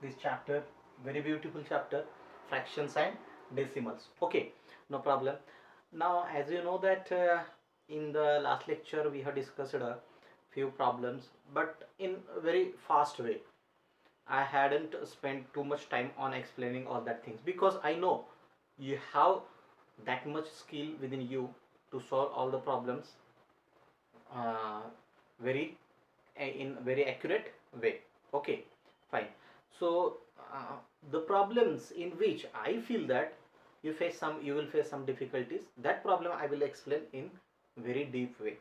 this chapter, very beautiful chapter, fractions and decimals. Okay, no problem. Now, as you know that in the last lecture we have discussed a few problems, but in a very fast way. I hadn't spent too much time on explaining all that things because I know you have that much skill within you to solve all the problems uh, very in very accurate way. Okay, fine. So the problems in which I feel that you will face some difficulties, that problem I will explain in very deep way.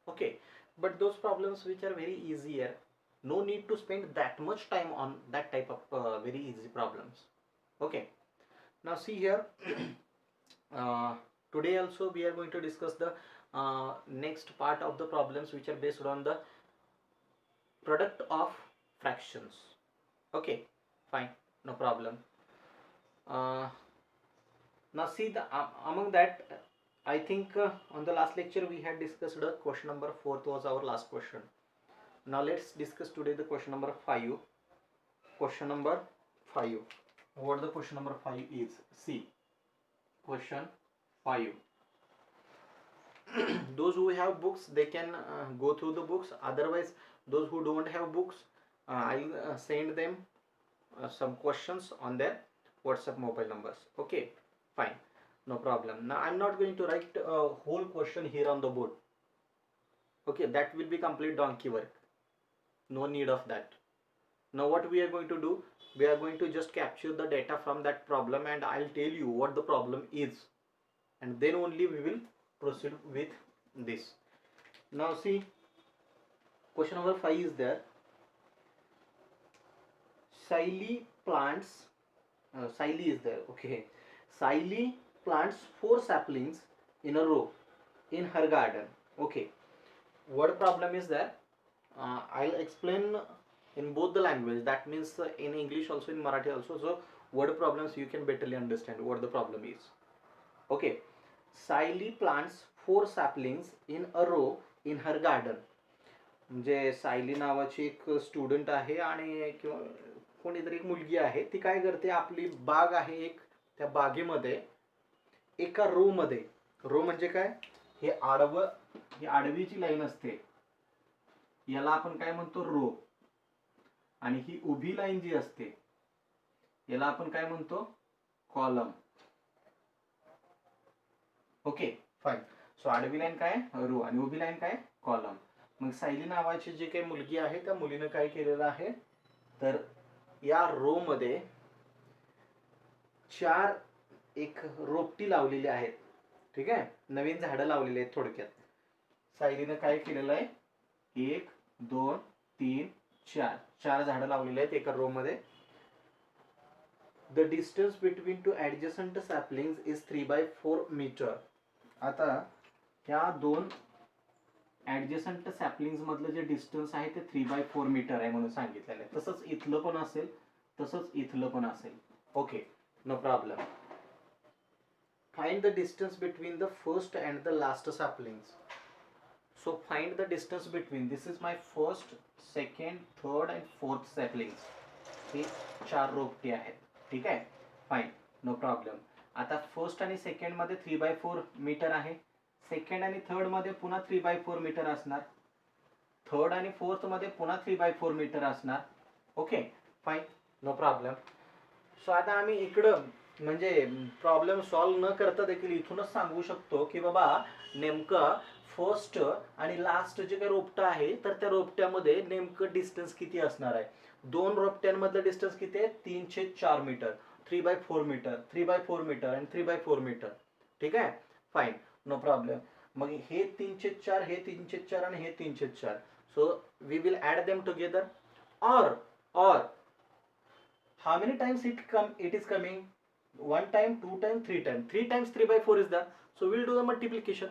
Okay, but those problems which are very easier, no need to spend that much time on that type of very easy problems. Okay, now see here. uh, Today also we are going to discuss the next part of the problems which are based on the product of fractions. Okay, fine, no problem. uh, Now see the among that, I think on the last lecture we had discussed question number 4 was our last question. Now let's discuss today the question number 5. Question number 5. What the question number 5 is? See, question 5. Those who have books, they can go through the books. Otherwise, those who don't have books, I'll send them some questions on their WhatsApp mobile numbers. Okay, fine, no problem. Now I'm not going to write a whole question here on the board. Okay, that will be complete donkey work. No need of that. Now what we are going to do, we are going to just capture the data from that problem and I'll tell you what the problem is, and then only we will proceed with this. Now see, question number 5 is there. Siley plants, Siley is there. Okay, Siley plants 4 saplings in a row in her garden. Okay, what problem is there? I'll explain in both the language. That means in English also, in Marathi also. So word problems you can betterly understand what the problem is. Okay, Siley plants 4 saplings in a row in her garden. म्हणजे सायली नावाची एक student आहे आणि किंवा कोणीतरी एक मुलगी आहे, ती काय करते, आपली बाग आहे एक, त्या बागेमध्ये एका रो मध्ये, रो म्हणजे काय, हे आडवं, ही आडवीची लाईन असते, याला आपण काय म्हणतो, रो. आणि ही उभी लाईन जी असते याला आपण काय म्हणतो, कॉलम. Okay, fine. सो आडवी लाईन काय, रो, आणि उभी लाईन काय, कॉलम. मग सायली नावाची जी काही मुलगी आहे त्या मुलीनं काय केलेलं आहे, तर या रो मध्ये 4 एक रोपटी लावलेली आहेत. ठीक आहे, नवीन झाडं लावलेली आहेत. थोडक्यात सायलीनं काय केलेलं आहे, 1 2 3 4 4 झाडं लावलेली आहेत एका रो मध्ये. The distance between two adjacent saplings is 3/4 metre. आता ह्या दोन ऍडजसंट सॅपलिंग्स मधलं जे डिस्टन्स आहे ते 3/4 मीटर आहे म्हणून सांगितलेलं आहे. तसंच इथलं पण असेल, तसंच इथलं पण असेल. Okay, no problem. Find the distance between the first and the last saplings. So find the distance between, this is my first, second, third and fourth saplings. हे 4 रोपटे आहेत. ठीक आहे, फाईन, नो प्रॉब्लेम. आता फर्स्ट आणि second मध्ये 3/4 metre आहे, second आणि third मध्ये पुन्हा 3/4 मीटर असणार, थर्ड आणि फोर्थ मध्ये पुन्हा 3/4 मीटर असणार. Okay, fine, no problem. So आता आम्ही इकडं म्हणजे प्रॉब्लेम सॉल्व्ह न करता देखील इथूनच सांगू शकतो की बाबा नेमकं फर्स्ट आणि लास्ट जे काही रोपटं आहे तर त्या रोपट्यामध्ये नेमकं डिस्टन्स किती असणार आहे. 2 रोपट्यांमधलं डिस्टन्स किती आहे, 3/4 मीटर, 3/4 मीटर, 3/4 मीटर आणि 3/4 मीटर. ठीक आहे, फाईन, नो प्रॉब्लेम. मग हे 3/4, हे 3/4 आणि हे 3/4. So we will add them together. or how many times it is coming, 1 time, 2 time, 3 time. 3 times 3/4 is that. So we'll do the multiplication.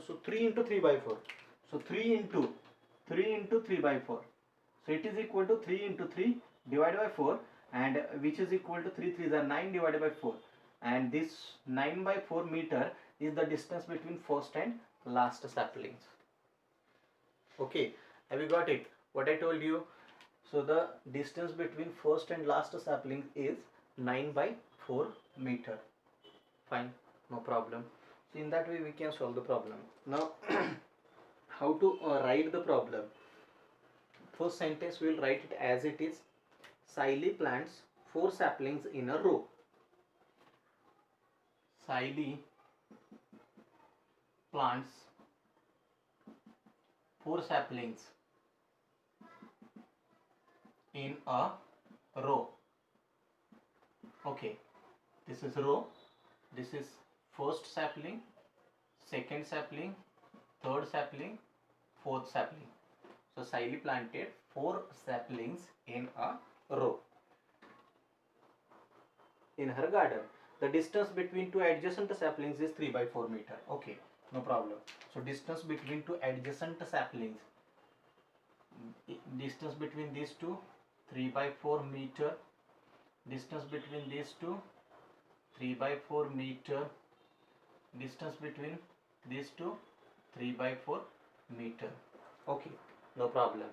So 3 into 3/4. So 3 into 3/4. So it is equal to 3 into 3 divided by 4, and which is equal to 3 3s are 9 divided by 4. And this 9/4 meter is the distance between first and last saplings. Okay, have you got it? What I told you. So the distance between first and last sapling is 9 by 4 meter. Fine, no problem. So in that way we can solve the problem. Now how to write the problem? First sentence we'll write it as it is. Siley plants 4 saplings in a row. Siley plants 4 saplings in a row. Okay, this is row, this is first sapling, second sapling, third sapling, fourth sapling. So Siley planted 4 saplings in a row in her garden. The distance between two adjacent saplings is 3 by 4 meter. Okay, no problem. So distance between two adjacent saplings, distance between these two 3 by 4 meter, distance between these two 3 by 4 meter, distance between these two 3 by 4 meter. Okay, no problem.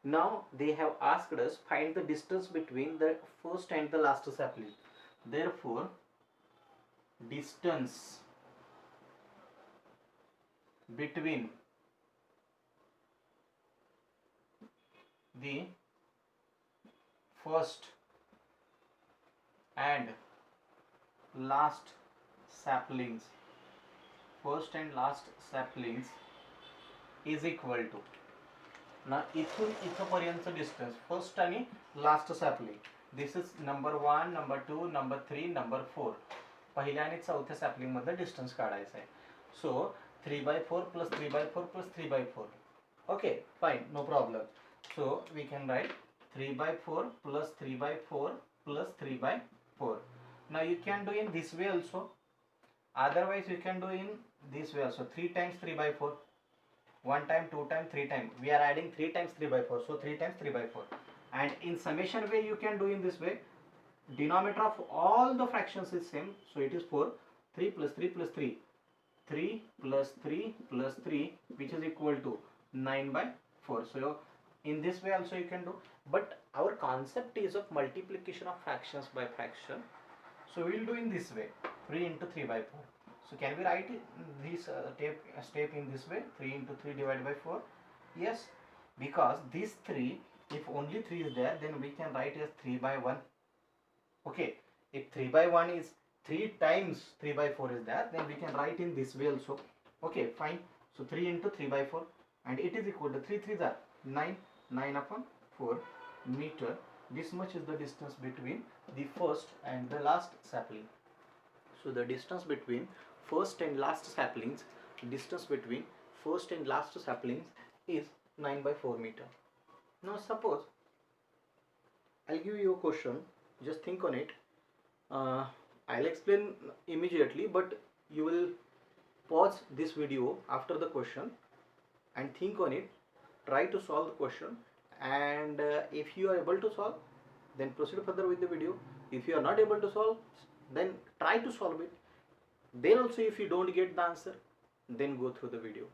Now they have asked us find the distance between the first and the last sapling. Therefore distance between the first and last saplings, first and last saplings is equal to, ना इथून इथपर्यंत distance first आणि last sapling, this is number 1, number 2, number 3, number 4. पहिल्या आणि चौथ्या sapling मधलं distance काढायचं आहे. So 3/4 plus 3/4 plus 3/4. Okay fine, no problem. So we can write 3/4 plus 3/4 plus 3/4. now you can do in this way also, otherwise you can do in this way also. 3 times 3/4, 1 time, 2 time, 3 time. We are adding 3 times 3/4, so 3 times 3/4. And in summation way you can do in this way. Denominator of all the fractions is same, so it is 4. 3 plus 3 plus 3, 3 plus 3 plus 3, which is equal to 9/4. So in this way also you can do, but our concept is of multiplication of fractions by fraction, so we will do in this way, 3 into 3/4. So can we write this step in this way, 3 into 3 divided by 4? Yes, because this 3, if only 3 is there, then we can write as 3/1. Okay, if 3/1 is 3 times 3/4 is there, then we can write in this way also. Okay, fine. So 3 into 3/4, and it is equal to 3 3s are 9, 9/4 meter. This much is the distance between the first and the last sapling. So the distance between first and last saplings, distance between first and last saplings is 9/4 meter. Now suppose I'll give you a question, just think on it. I'll explain immediately, but you will pause this video after the question and think on it, try to solve the question, and if you are able to solve, then proceed further with the video. If you are not able to solve, then try to solve it. Then also if you don't get the answer, then go through the video,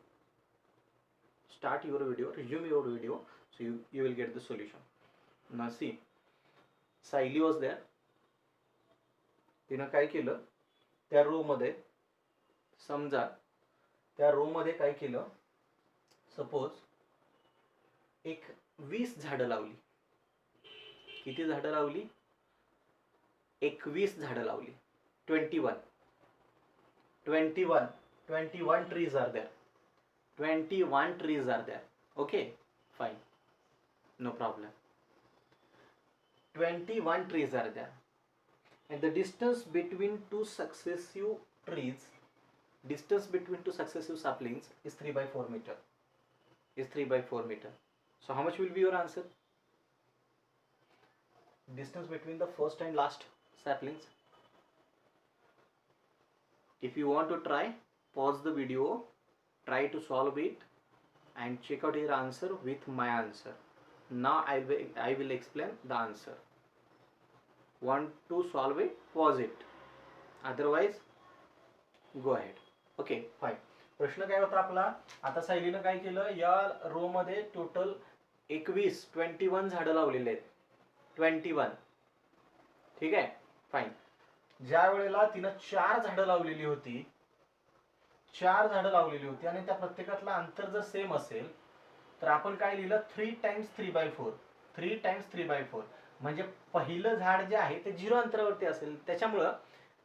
start your video, resume your video, so you will get the solution. Now see, Siley was there. तिनं काय केलं, त्या रो मध्ये, समजा त्या रो मध्ये काय केलं, सपोज एक 20 झाडं लावली. किती झाडं लावली? 21 झाडं लावली. 21 trees are there. 21 trees are there. Okay, fine, no problem. 21 trees are there, and the distance between two successive trees, distance between two successive saplings is 3/4 meter. Is 3/4 meter. So how much will be your answer? Distance between the first and last saplings. If you want to try, pause the video, try to solve it, and check out your answer with my answer. Now I will explain the answer. Want to solve it, pause it, otherwise go ahead. Okay, fine. प्रश्न काय होता आपला, आता सायलीनं काय केलं, या रो मध्ये total 21 झाडं लावलेली आहेत. 21. ठीक आहे, फाईन. ज्या वेळेला तिनं 4 झाडं लावलेली होती, 4 झाडं लावलेली होती आणि त्या प्रत्येकातलं अंतर जर सेम असेल तर आपण काय लिहिलं, 3 टाइम्स 3/4. 3 टाइम्स 3/4 म्हणजे पहिलं झाड जे आहे ते 0 अंतरावरती असेल, त्याच्यामुळं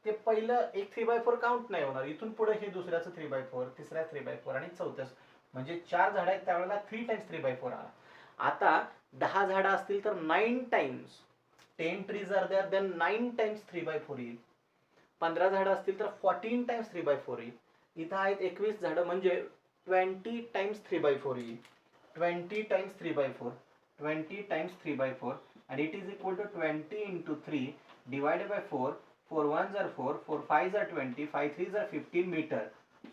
ते पहिलं एक 3/4 काउंट नाही होणार. इथून पुढे हे दुसऱ्याचं 3/4, तिसऱ्या 3/4 आणि चौथ्याच, म्हणजे 4 झाड आहेत त्यावेळेला 3 टाइम्स 3/4 आला. आता 10 झाडं असतील तर 9 times, 10 trees are there, then 9 times 3/4 येईल. 15 झाडं असतील तर 14 टाइम्स 3/4 येईल. इथं आहेत 21 झाडं म्हणजे 20 टाइम्स 3/4 येईल. 20 times 3/4, 20 times 3/4 and it is equal to 20 into 3 divided by 4. 4 1s are 4, 4 5s are 20, 5 3s are 15 meter.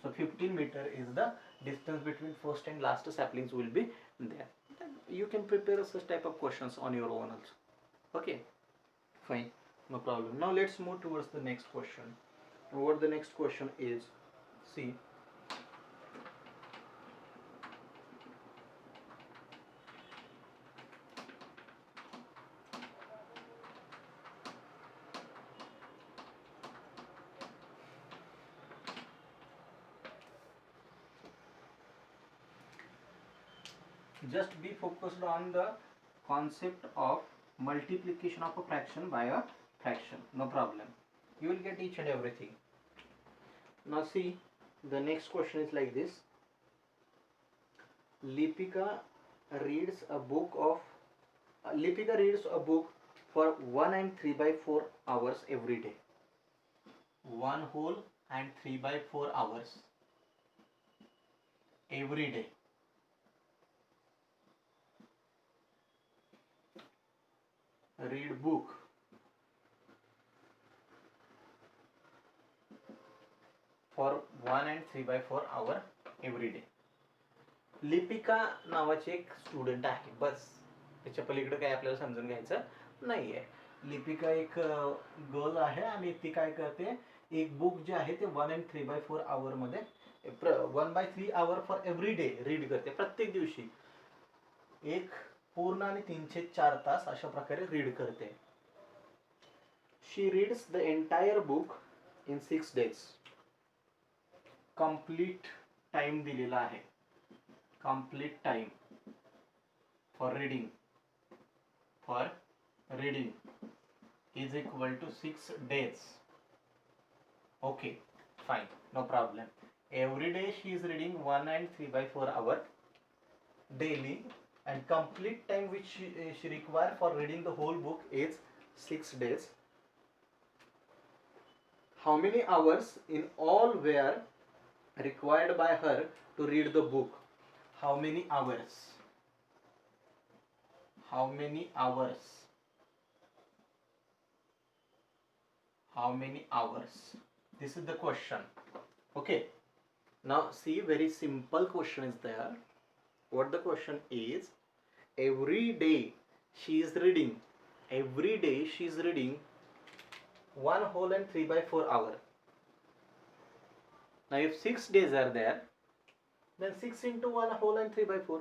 So 15 meter is the distance between first and last saplings will be there. You can prepare such type of questions on your own also. Okay, fine, no problem. Now let's move towards the next question. What the next question is, see, just be focused on the concept of multiplication of a fraction by a fraction, no problem. You will get each and everything. Now see, the next question is like this. Lipika reads a book for 1 and 3/4 hours every day. 1 whole and 3/4 hours every day. Read book for 1 and 3/4 hour every day. Lipika नावाची एक student आहे, बस. त्याच्या पलीकडे काय आपल्याला समजून घ्यायचं नाहीये. लिपिका एक गर्ल आहे आणि ती काय करते, एक बुक जे आहे ते 1 and 3/4 hour मध्ये 1/3 hour for every day read करते. प्रत्येक दिवशी एक पूर्ण आणि 304 तास अशा प्रकारे रीड करते. She reads the entire book in 6 days. Complete time दिलेला आहे. Complete time for reading is equal to 6 days. Okay, fine, no problem. Every day she is reading 1 and 3/4 hour daily, and complete time which she require for reading the whole book is 6 days. How many hours in all were required by her to read the book? How many hours? How many hours? How many hours? This is the question. Okay, now see, very simple question is there. What the question is, every day she is reading 1 whole and 3/4 hour. Now if 6 days are there, then 6 into 1 whole and 3/4.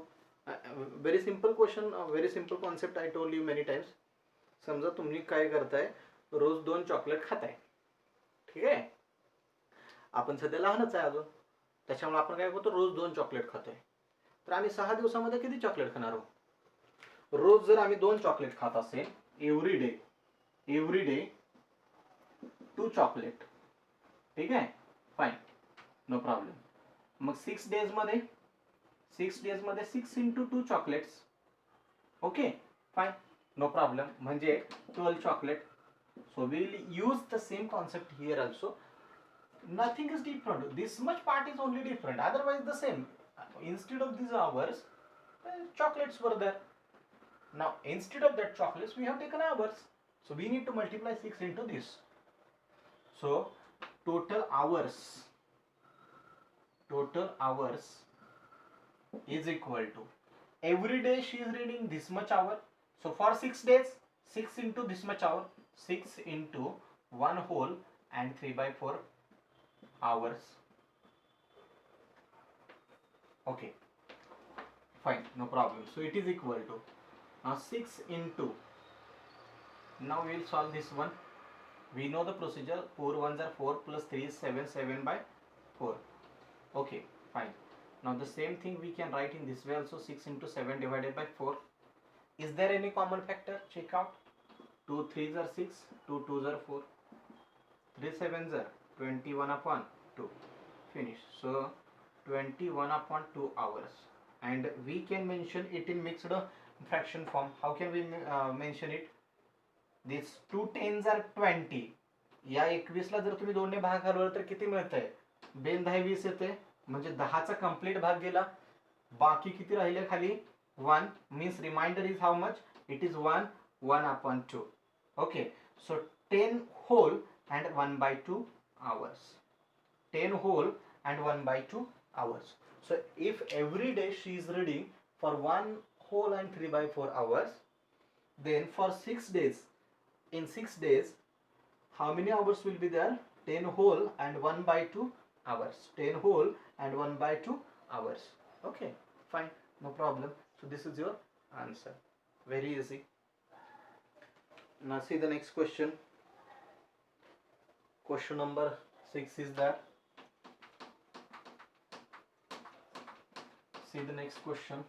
Very simple question, very simple concept. I told you many times. समजा तुम्ही काय करताय, रोज 2 chocolate खाताय. ठीक आहे, आपण सध्या लहानच आहे अजून, त्याच्यामुळे आपण काय करतो, रोज 2 चॉकलेट खातोय. तर आम्ही 6 दिवसामध्ये किती चॉकलेट खाणार आहोत? रोज जर आम्ही 2 चॉकलेट खात असेल, एव्हरी डे 2 चॉकलेट. ठीक आहे, फाईन, नो प्रॉब्लेम. मग 6 डेज मध्ये 6 into 2 chocolates. Okay, fine, no problem. म्हणजे 12 chocolate. So we will use the same concept here also. Nothing is different. This much part is only different. Otherwise the same. Instead of these hours, chocolates were there. Now instead of that chocolates, we have taken hours. So we need to multiply 6 into this. So total hours is equal to, every day she is reading this much hour. So for 6 days, 6 into this much hour, 6 into 1 whole and 3/4 hours. Okay, Fine, no problem. So it is equal to, now 6 into, now we will solve this one. We know the procedure, 4 ones are 4 plus 3 is 7, 7 by 4. Okay, fine. Now the same thing we can write in this way also, 6 into 7 divided by 4. Is there any common factor? Check out. 2 3s are 6, 2 2s are 4, 3 7s are 21 upon 2. Finish. So 21 upon 2 hours. And we can mention it in mixed fraction form. How can we mention it? These 2 10s are 20. या 21 ला जर तुम्ही 2 ने भाग घालवला तर किती मिळतंय? 2 10 20 येते, म्हणजे 10 चा कंप्लीट भाग गेला. बाकी किती राहिले खाली? 1. Means remainder is how much? It is 1 1 upon 2. Okay, so 10 whole and 1 by 2 hours. 10 whole and 1 by 2 hours. So if every day she is reading for 1 whole and 3 by 4 hours, then for 6 days, in 6 days, how many hours will be there? 10 whole and 1 by 2 hours. 10 whole and 1 by 2 hours. Okay, fine, no problem. So this is your answer. Very easy. Now see the next question. Question number 6 is that. See the next question.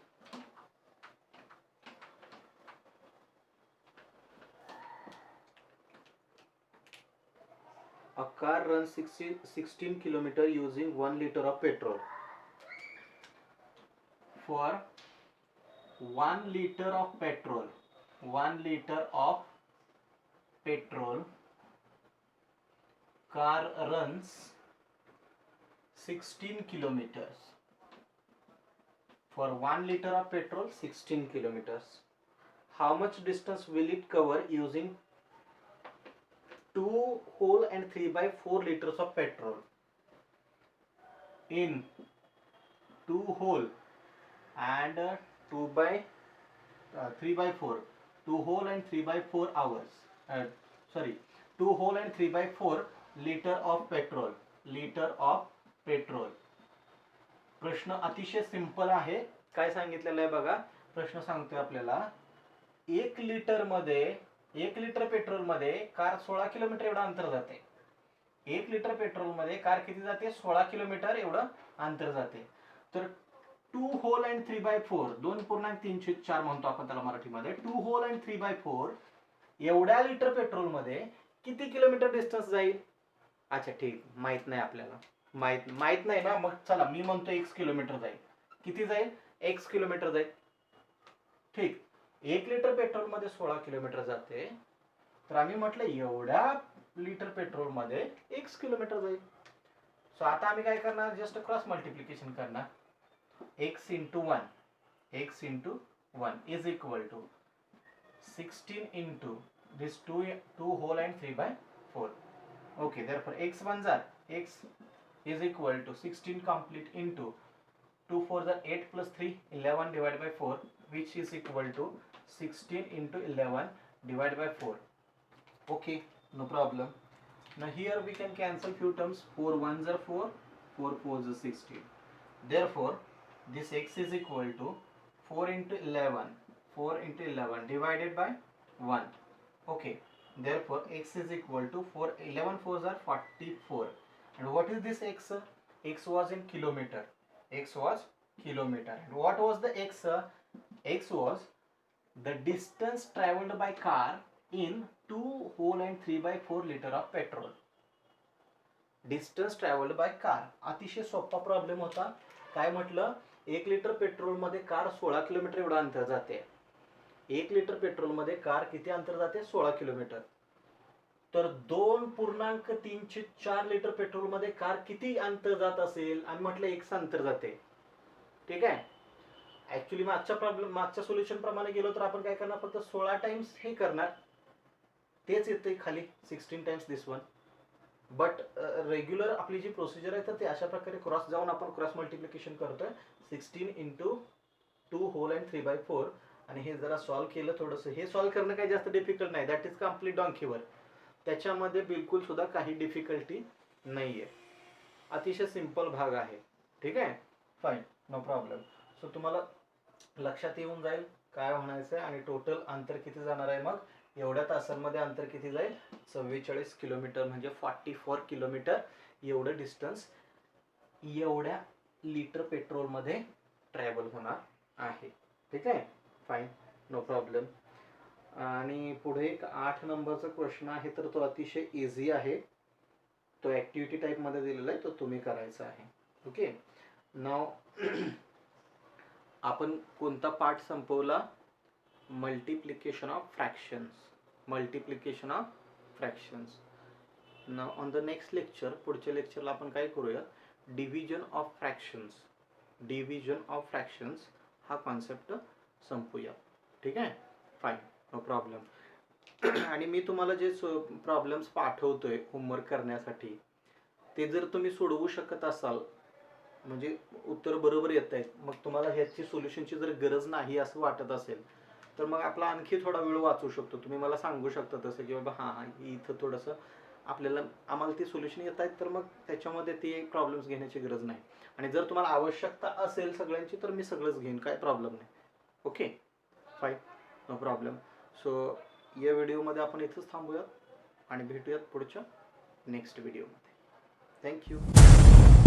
A car runs 16 km using 1 liter of petrol. For 1 liter of petrol, 1 liter of petrol, car runs 16 kilometers. For 1 liter of petrol, 16 kilometers. How much distance will it cover using 2 whole and 3 by 4 liters of petrol? In 2 whole and 2 by 3 by 4, 2 whole and 3 by 4 hours. 2 whole and 3 by 4 liter of petrol. Liter of petrol. प्रश्न अतिशय simple आहे. काय सांगितलेलं आहे बघा, प्रश्न सांगतोय आपल्याला 1 लिटर मध्ये, 1 लिटर पेट्रोल मध्ये कार 16 किलोमीटर एवढं अंतर जाते. 1 लिटर पेट्रोल मध्ये कार किती जाते? 16 किलोमीटर एवढं अंतर जाते. तर 2 whole and 3 by 4, 2.3 म्हणतो आपण त्याला मराठीमध्ये, 2 whole and 3 by 4 एवढ्या लिटर पेट्रोल मध्ये किती किलोमीटर डिस्टन्स जाईल? अच्छा ठीक, माहित नाही आपल्याला, माहित नाही ना, मग चला मी म्हणतो x किलोमीटर जाईल. किती जाईल? x किलोमीटर जाईल. ठीक, 1 लिटर पेट्रोल मध्ये 16 किलोमीटर जाते, तर आम्ही म्हटलं एवढ्या लिटर पेट्रोल मध्ये x किलोमीटर जाईल. सो आता आम्ही काय करणार? जस्ट क्रॉस मल्टिप्लिकेशन करणार. x into 1, x into 1 is equal to 16 into this 2 whole and 3 by 4. Okay, therefore x ones are, x is equal to 16 complete into 2 4s are 8 plus 3, 11 divided by 4, which is equal to 16 into 11 divided by 4. Okay, no problem. Now here we can cancel few terms. 4 1s are 4, 4 4s are 16. Therefore this x is equal to 4 into 11, 4 into 11 divided by 1. Okay, therefore x is equal to 4, 11 4s are 44. And what is this x? X was in kilometer. X was kilometer. And what was the x? X was the distance traveled by car in 2 whole and 3 by 4 liter of petrol. Distance traveled by car. अतिशय सोपा problem होता. काय म्हटलं? 1 litre petrol मध्ये car 16 kilometre एवढं अंतर जाते. 1 litre petrol मध्ये car किती अंतर जाते? 16 किलोमीटर. तर 2.34 लिटर पेट्रोल मध्ये कार किती अंतर जात असेल? आम्ही म्हटलं x अंतर जाते. ठीक आहे. ऍक्च्युली मागच्या सोल्युशन प्रमाणे गेलो तर आपण काय करणार? फक्त 16 टाइम्स हे करणार, तेच येते खाली 16 times this one. But regular आपली जी प्रोसिजर आहे तर ते अशा प्रकारे क्रॉस जाऊन आपण क्रॉस मल्टिप्लिकेशन करतोय. 16 into 2 whole and 3 by 4. आणि हे जरा सॉल्व केलं थोडंसं. हे सॉल्व करणं काही जास्त डिफिकल्ट नाही. दॅट इज कम्प्लीट डॉन्कीवर. त्याच्यामध्ये बिलकुल सुद्धा काही डिफिकल्टी नाहीये. अतिशय सिंपल भाग आहे. ठीक आहे, फाईन, नो प्रॉब्लेम. सो तुम्हाला लक्षात येऊन जाईल काय म्हणायचं आहे आणि टोटल अंतर किती जाणार आहे. मग एवढ्या तासांमध्ये अंतर किती जाईल, 44 किलोमीटर म्हणजे 44 किलोमीटर एवढं डिस्टन्स एवढ्या लिटर पेट्रोलमध्ये ट्रॅव्हल होणार आहे. ठीक आहे, फाईन, नो प्रॉब्लेम. आणि पुढे एक 8 नंबरचा क्वेश्चन आहे, तर तो अतिशय इझी आहे. तो ॲक्टिव्हिटी टाईपमध्ये दिलेला आहे, तो तुम्ही करायचा आहे. ओके, नाव आपण कोणता पार्ट संपवला, multiplication of fractions. Multiplication of fractions. Now on the next lecture, पुढच्या लेक्चरला आपण काय करूया, division of fractions. Division of fractions हा कॉन्सेप्ट संपूया. ठीक आहे, फाईन, नो प्रॉब्लेम. आणि मी तुम्हाला जे प्रॉब्लेम्स पाठवतोय होमवर्क करण्यासाठी, ते जर तुम्ही सोडवू शकत असाल, म्हणजे उत्तर बरोबर येत आहेत, मग तुम्हाला ह्याची सोल्युशनची जर गरज नाही असं वाटत असेल, तर मग आपला आणखी थोडा वेळ वाचू शकतो. तुम्ही मला सांगू शकता तसं की बाबा हां इथं थोडंसं आम्हाला ती सोल्युशन येत आहेत, तर मग त्याच्यामध्ये ती प्रॉब्लेम्स घेण्याची गरज नाही. आणि जर तुम्हाला आवश्यकता असेल सगळ्यांची, तर मी सगळंच घेईन, काय प्रॉब्लेम नाही. Okay, fine, no problem. So या व्हिडिओमध्ये आपण इथंच थांबूयात आणि भेटूयात पुढच्या नेक्स्ट व्हिडिओमध्ये. थँक्यू.